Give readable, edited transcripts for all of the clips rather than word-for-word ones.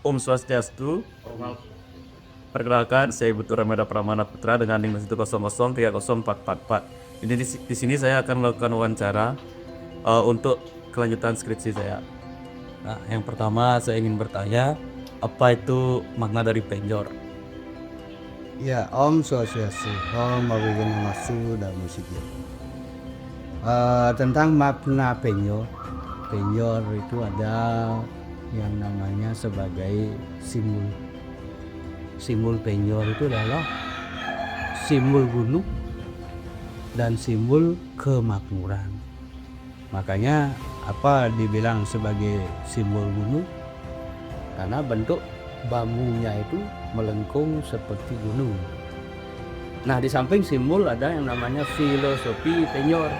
Om Swastiastu. Perkenalkan, saya Ibu Ramada Pramana Putra dengan NIM 100303444. Di sini saya akan melakukan wawancara untuk kelanjutan skripsi saya. Nah, yang pertama saya ingin bertanya, apa itu makna dari penjor? Ya, Om Swastiastu, Om Wabiwinamastu dan Musikya. Tentang makna penyor, penyor itu ada yang namanya sebagai simbol. Simbol penyor itu adalah simbol gunung dan simbol kemakmuran. Makanya apa dibilang sebagai simbol gunung? Karena bentuk bambunya itu melengkung seperti gunung. Nah, di samping simbol ada yang namanya filosofi penyor.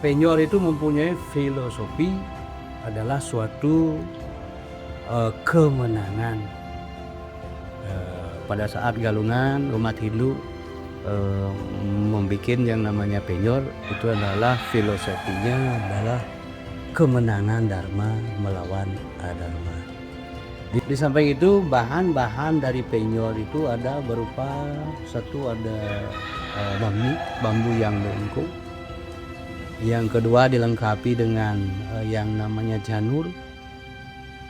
Penyor itu mempunyai filosofi adalah suatu kemenangan. Pada saat galungan umat Hindu membuat yang namanya penyor, itu adalah filosofinya adalah kemenangan Dharma melawan adharma. Di samping itu bahan-bahan dari penyor itu ada berupa satu ada bambu yang melengkung. Yang kedua dilengkapi dengan yang namanya janur.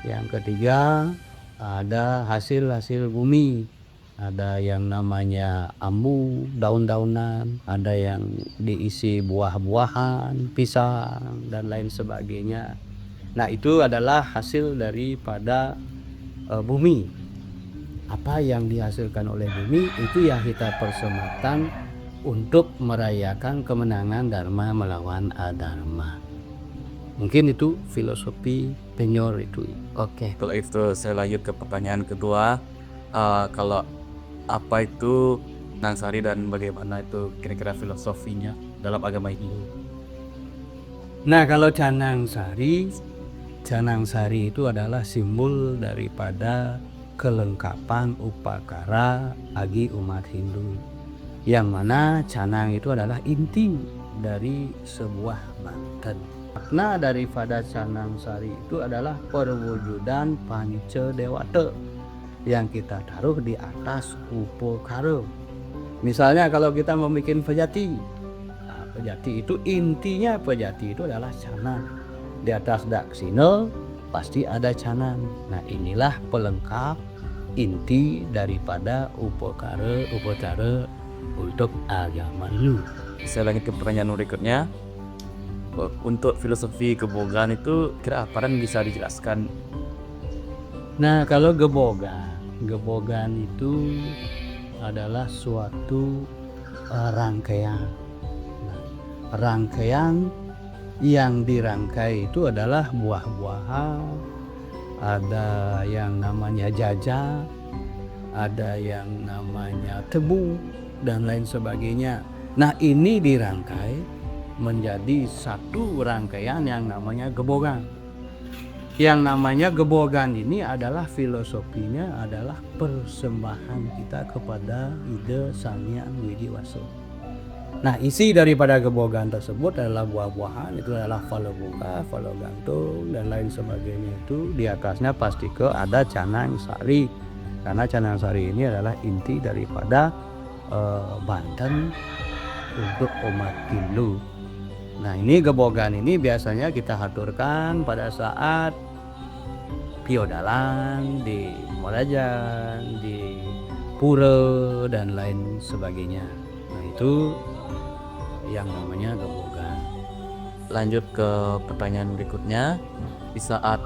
Yang ketiga ada hasil-hasil bumi. Ada yang namanya ambu, daun-daunan, ada yang diisi buah-buahan, pisang dan lain sebagainya. Nah, itu adalah hasil daripada bumi. Apa yang dihasilkan oleh bumi itu yang kita persembahkan untuk merayakan kemenangan Dharma melawan adharma. Mungkin itu filosofi penyor itu. Oke. Setelah itu saya lanjut ke pertanyaan kedua. Kalau apa itu Nangsari dan bagaimana itu kira-kira filosofinya dalam agama Hindu? Nah, kalau Canang Sari itu adalah simbol daripada kelengkapan upakara bagi umat Hindu. Yang mana canang itu adalah inti dari sebuah manten. Makna daripada Canang Sari itu adalah perwujudan panca dewata yang kita taruh di atas upakara. Misalnya kalau kita membuat pejati, pejati itu intinya pejati itu adalah canang. Di atas daksina pasti ada canang. Nah, inilah pelengkap inti daripada upacara untuk agama lu. Saya lanjut ke pertanyaan berikutnya. Untuk filosofi kebogan itu kira apa dan bisa dijelaskan? Nah, kalau gebogan itu adalah suatu rangkaian. Nah, rangkaian yang dirangkai itu adalah buah-buahan, ada yang namanya jaja, ada yang namanya tebu dan lain sebagainya. Nah, ini dirangkai menjadi satu rangkaian yang namanya gebogan. Yang namanya gebogan ini adalah filosofinya adalah persembahan kita kepada Ida Sang Hyang Widiwasa. Nah, isi daripada gebogan tersebut adalah buah-buahan, itu adalah falo buka, falo gantung dan lain sebagainya. Itu di atasnya pasti ada canang sari, karena canang sari ini adalah inti daripada Banten untuk umat Hindu. Nah, ini gebogan ini biasanya kita haturkan pada saat piodalan di Morajan, di pura dan lain sebagainya. Nah, itu yang namanya gebogan. Lanjut ke pertanyaan berikutnya. Di saat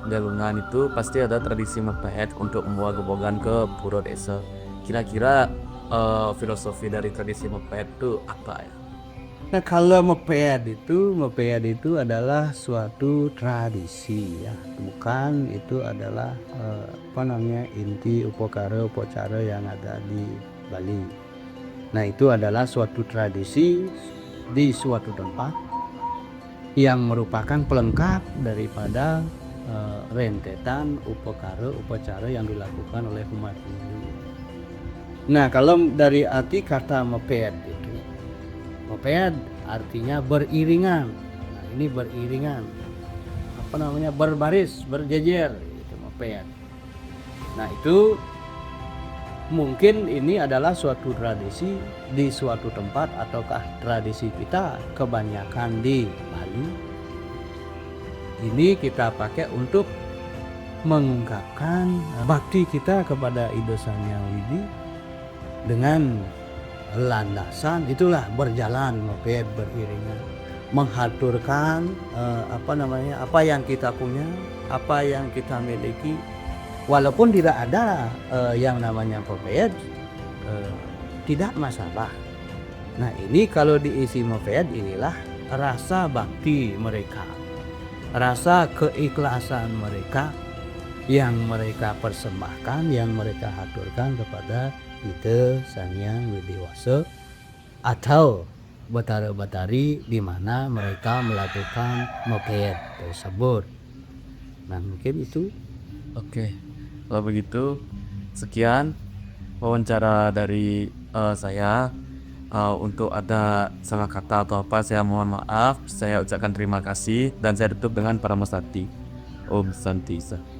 galungan itu pasti ada tradisi mepet untuk membawa gebogan ke pura desa. Kira-kira filosofi dari tradisi mepet itu apa ya? Nah, kalau mepet itu adalah suatu tradisi ya, bukan itu adalah inti upacara yang ada di Bali. Nah, itu adalah suatu tradisi di suatu tempat yang merupakan pelengkap daripada rentetan upacara yang dilakukan oleh umat Hindu. Nah, kalau dari arti kata mepet itu, mepet artinya beriringan. Nah, ini beriringan, berbaris, berjejer gitu, moped. Nah itu mungkin ini adalah suatu tradisi di suatu tempat ataukah tradisi kita kebanyakan di Bali. Ini kita pakai untuk mengungkapkan bakti kita kepada Ido Sang Widi dengan landasan itulah berjalan moped beriringan, menghaturkan apa yang kita punya, apa yang kita miliki, walaupun tidak ada yang namanya moped, tidak masalah. Nah ini kalau diisi moped inilah rasa bakti mereka, rasa keikhlasan mereka yang mereka persembahkan, yang mereka haturkan kepada Ida Sang Hyang Widiwasa atau Batara-Batari di mana mereka melakukan moped tersebut. Nah mungkin itu. Oke, kalau begitu sekian wawancara dari saya. Untuk ada salah kata atau apa saya mohon maaf, saya ucapkan terima kasih dan saya tutup dengan para Mestati. Om Santi Sa.